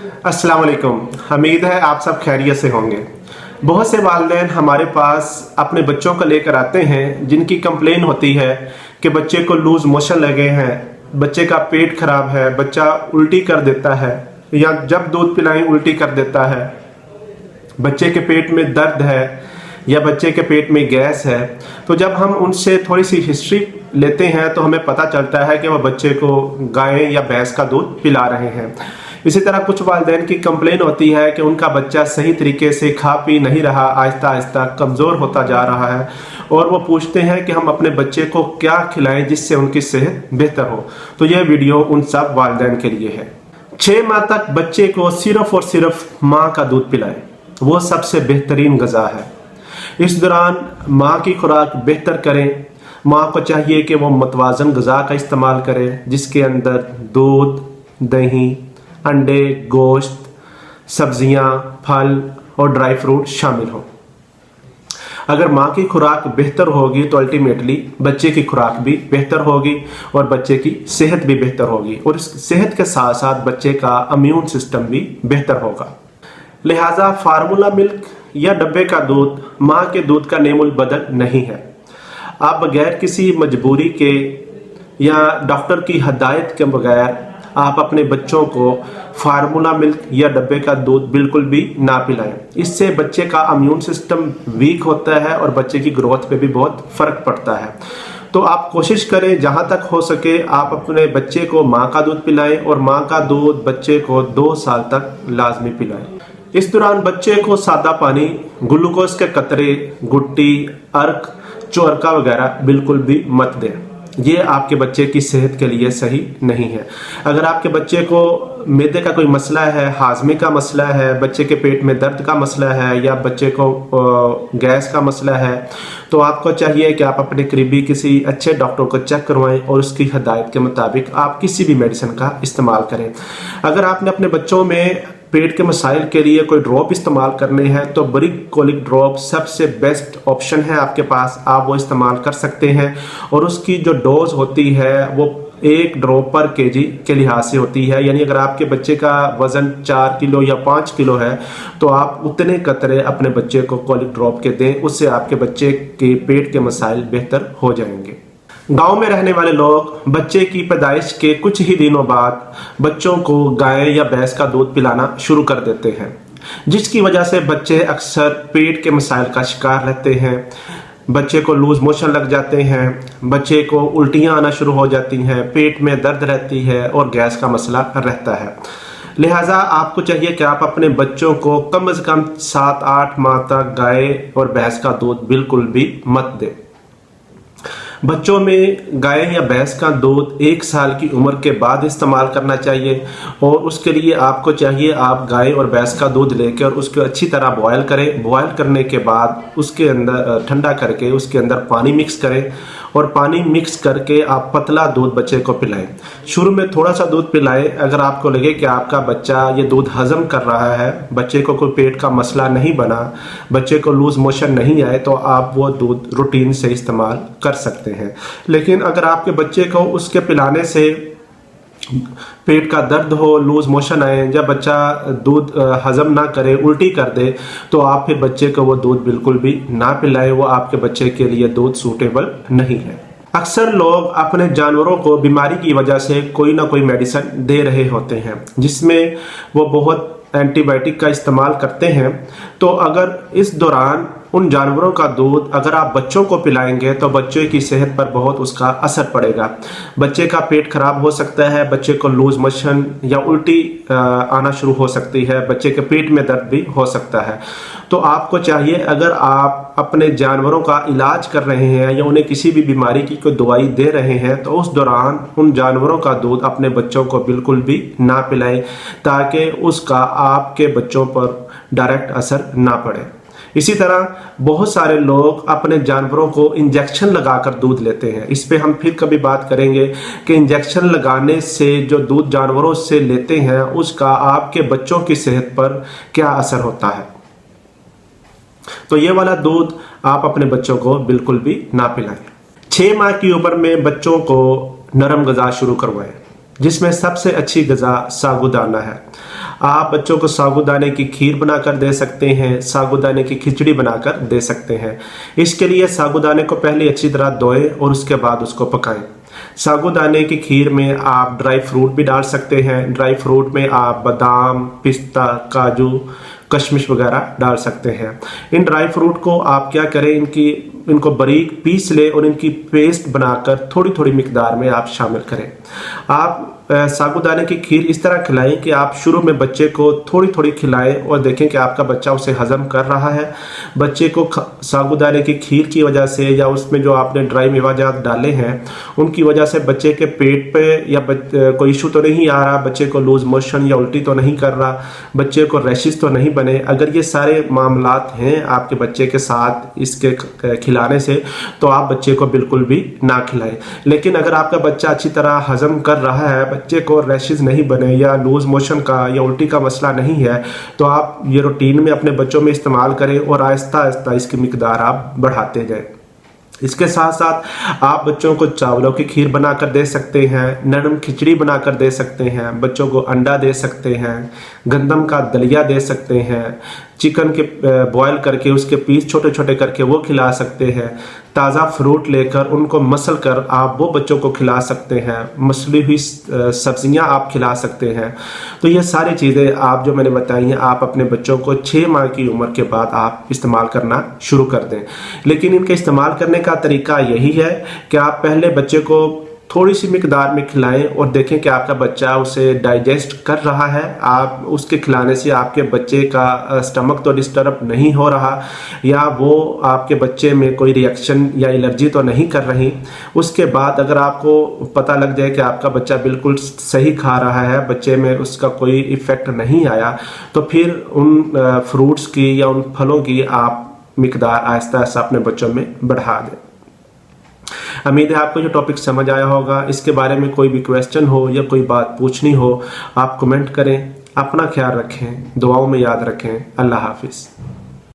अस्सलाम वालेकुम। उम्मीद है आप सब खैरियत से होंगे। बहुत से वालिदैन हमारे पास अपने बच्चों को लेकर आते हैं जिनकी कंप्लेन होती है कि बच्चे को लूज मोशन लगे हैं, बच्चे का पेट खराब है, बच्चा उल्टी कर देता है या जब दूध पिलाएं उल्टी कर देता है, बच्चे के पेट में दर्द है या बच्चे के पेट में गैस है। तो जब हम उनसे थोड़ी सी हिस्ट्री लेते हैं तो हमें पता चलता है कि वह बच्चे को गाय या भैंस का दूध पिला रहे हैं। इसी तरह कुछ वालिदैन की कंप्लेन होती है कि उनका बच्चा सही तरीके से खा पी नहीं रहा, आहिस्ता आहिस्ता कमज़ोर होता जा रहा है और वो पूछते हैं कि हम अपने बच्चे को क्या खिलाएं जिससे उनकी सेहत बेहतर हो। तो यह वीडियो उन सब वालिदैन के लिए है। 6 माह तक बच्चे को सिर्फ और सिर्फ माँ का दूध पिलाएं, वो सबसे बेहतरीन ग़िज़ा है। इस दौरान माँ की खुराक बेहतर करें। माँ को चाहिए कि वो मतवाज़न ग़िज़ा का इस्तेमाल करे जिसके अंदर दूध, दही, अंडे, गोश्त, सब्जियां, फल और ड्राई फ्रूट शामिल हों। अगर माँ की खुराक बेहतर होगी तो अल्टीमेटली बच्चे की खुराक भी बेहतर होगी और बच्चे की सेहत भी बेहतर होगी और इस सेहत के साथ साथ बच्चे का इम्यून सिस्टम भी बेहतर होगा। लिहाजा फार्मूला मिल्क या डब्बे का दूध माँ के दूध का नेमुल बदल नहीं है। आप बगैर किसी मजबूरी के या डॉक्टर की हदायत के बगैर आप अपने बच्चों को फार्मूला मिल्क या डब्बे का दूध बिल्कुल भी ना पिलाएं। इससे बच्चे का इम्यून सिस्टम वीक होता है और बच्चे की ग्रोथ पे भी बहुत फ़र्क पड़ता है। तो आप कोशिश करें जहाँ तक हो सके आप अपने बच्चे को माँ का दूध पिलाएं और माँ का दूध बच्चे को 2 साल तक लाजमी पिलाएं। इस दौरान बच्चे को सादा पानी, ग्लूकोज के कतरे, गुट्टी, अर्क, चोरका वगैरह बिल्कुल भी मत दें। ये आपके बच्चे की सेहत के लिए सही नहीं है। अगर आपके बच्चे को मैदे का कोई मसला है, हाजमे का मसला है, बच्चे के पेट में दर्द का मसला है या बच्चे को गैस का मसला है तो आपको चाहिए कि आप अपने करीबी किसी अच्छे डॉक्टर को चेक करवाएं और उसकी हदायत के मुताबिक आप किसी भी मेडिसिन का इस्तेमाल करें। अगर आपने अपने बच्चों में पेट के मसाइल के लिए कोई ड्रॉप इस्तेमाल करने हैं तो ब्रिक कोलिक ड्रॉप सबसे बेस्ट ऑप्शन है आपके पास, आप वो इस्तेमाल कर सकते हैं और उसकी जो डोज होती है वो 1 ड्रॉप पर केजी के लिहाज से होती है। यानी अगर आपके बच्चे का वज़न 4 किलो या 5 किलो है तो आप उतने कतरे अपने बच्चे को कोलिक ड्रॉप के दें, उससे आपके बच्चे के पेट के मसाइल बेहतर हो जाएंगे। गांव में रहने वाले लोग बच्चे की पैदाइश के कुछ ही दिनों बाद बच्चों को गाय या भैंस का दूध पिलाना शुरू कर देते हैं, जिसकी वजह से बच्चे अक्सर पेट के मसाइल का शिकार रहते हैं। बच्चे को लूज मोशन लग जाते हैं, बच्चे को उल्टियां आना शुरू हो जाती हैं, पेट में दर्द रहती है और गैस का मसला रहता है। लिहाजा आपको चाहिए कि आप अपने बच्चों को कम से कम 7-8 माह तक गाय और भैंस का दूध बिल्कुल भी मत दें। बच्चों में गाय या भैंस का दूध 1 साल की उम्र के बाद इस्तेमाल करना चाहिए और उसके लिए आपको चाहिए आप गाय और भैंस का दूध लेकर उसको अच्छी तरह बॉयल करें। बॉयल करने के बाद उसके अंदर ठंडा करके उसके अंदर पानी मिक्स करें और पानी मिक्स करके आप पतला दूध बच्चे को पिलाएं। शुरू में थोड़ा सा दूध पिलाएं। अगर आपको लगे कि आपका बच्चा ये दूध हजम कर रहा है, बच्चे को कोई पेट का मसला नहीं बना, बच्चे को लूज मोशन नहीं आए तो आप वो दूध रूटीन से इस्तेमाल कर सकते हैं। लेकिन अगर आपके बच्चे को उसके पिलाने से पेट का दर्द हो, लूज मोशन आए या बच्चा दूध हजम ना करे, उल्टी कर दे तो आप फिर बच्चे को वो दूध बिल्कुल भी ना पिलाएं। वो आपके बच्चे के लिए दूध सूटेबल नहीं है। अक्सर लोग अपने जानवरों को बीमारी की वजह से कोई ना कोई मेडिसिन दे रहे होते हैं जिसमें वो बहुत एंटीबायोटिक का इस्तेमाल करते हैं। तो अगर इस दौरान उन जानवरों का दूध अगर आप बच्चों को पिलाएंगे तो बच्चे की सेहत पर बहुत उसका असर पड़ेगा। बच्चे का पेट खराब हो सकता है, बच्चे को लूज मोशन या उल्टी आना शुरू हो सकती है, बच्चे के पेट में दर्द भी हो सकता है। तो आपको चाहिए अगर आप अपने जानवरों का इलाज कर रहे हैं या उन्हें किसी भी बीमारी की कोई दवाई दे रहे हैं तो उस दौरान उन जानवरों का दूध अपने बच्चों को बिल्कुल भी ना पिलाएं ताकि उसका आपके बच्चों पर डायरेक्ट असर ना पड़े। इसी तरह बहुत सारे लोग अपने जानवरों को इंजेक्शन लगाकर दूध लेते हैं। इस पे हम फिर कभी बात करेंगे कि इंजेक्शन लगाने से जो दूध जानवरों से लेते हैं उसका आपके बच्चों की सेहत पर क्या असर होता है। तो ये वाला दूध आप अपने बच्चों को बिल्कुल भी ना पिलाएं। 6 माह की उम्र में बच्चों को नरम ग़िज़ा शुरू करवाएं जिसमें सबसे अच्छी ग़िज़ा साबूदाना है। आप बच्चों को साबूदाने की खीर बनाकर दे सकते हैं, साबूदाने की खिचड़ी बनाकर दे सकते हैं। इसके लिए साबूदाने को पहले अच्छी तरह धोएं और उसके बाद उसको पकाएं। साबूदाने की खीर में आप ड्राई फ्रूट भी डाल सकते हैं। ड्राई फ्रूट में आप बादाम, पिस्ता, काजू, कशमिश वगैरह डाल सकते हैं। इन ड्राई फ्रूट को आप क्या करें, इनको बारीक पीस लें और इनकी पेस्ट बनाकर थोड़ी थोड़ी मिकदार में आप शामिल करें। आप साबूदाने की खीर इस तरह खिलाएं कि आप शुरू में बच्चे को थोड़ी थोड़ी खिलाएं और देखें कि आपका बच्चा उसे हजम कर रहा है। बच्चे को साबूदाने की खीर की वजह से या उसमें जो आपने ड्राई मेवाजात डाले हैं उनकी वजह से बच्चे के पेट पे या कोई इशू तो नहीं आ रहा, बच्चे को लूज मोशन या उल्टी तो नहीं कर रहा, बच्चे को रैशेस तो नहीं बने। अगर ये सारे मामलात हैं आपके बच्चे के साथ इसके खिलाने से, तो आप बच्चे को बिल्कुल भी ना खिलाएं। लेकिन अगर आपका बच्चा अच्छी तरह हजम कर रहा है, बच्चे को रैशेस नहीं बने या लूज मोशन का या उल्टी का मसला नहीं है, तो आप ये रूटीन में अपने बच्चों में इस्तेमाल करें और आहिस्ता आहिस्ता इसकी मिकदार आप बढ़ाते जाएं। इसके साथ साथ आप बच्चों को चावलों की खीर बनाकर दे सकते हैं, नरम खिचड़ी बनाकर दे सकते हैं, बच्चों को अंडा दे सकते हैं, गंदम का दलिया दे सकते हैं, चिकन के बॉयल करके उसके पीस छोटे छोटे करके वो खिला सकते हैं। ताज़ा फ्रूट लेकर उनको मसल कर आप वो बच्चों को खिला सकते हैं। मसली हुई सब्जियां आप खिला सकते हैं। तो ये सारी चीज़ें आप जो मैंने बताई हैं आप अपने बच्चों को 6 माह की उम्र के बाद आप इस्तेमाल करना शुरू कर दें। लेकिन इनके इस्तेमाल करने का तरीका यही है कि आप पहले बच्चे को थोड़ी सी मिकदार में खिलाएं और देखें कि आपका बच्चा उसे डाइजेस्ट कर रहा है। आप उसके खिलाने से आपके बच्चे का स्टमक तो डिस्टर्ब नहीं हो रहा या वो आपके बच्चे में कोई रिएक्शन या एलर्जी तो नहीं कर रही। उसके बाद अगर आपको पता लग जाए कि आपका बच्चा बिल्कुल सही खा रहा है, बच्चे में उसका कोई इफ़ेक्ट नहीं आया, तो फिर उन फ्रूट्स की या उन फलों की आप मिकदार आहिस्ता आहिस्ता अपने बच्चों में बढ़ा दें। उम्मीद है आपको जो टॉपिक समझ आया होगा। इसके बारे में कोई भी क्वेश्चन हो या कोई बात पूछनी हो आप कमेंट करें। अपना ख्याल रखें, दुआओं में याद रखें। अल्लाह हाफिज़।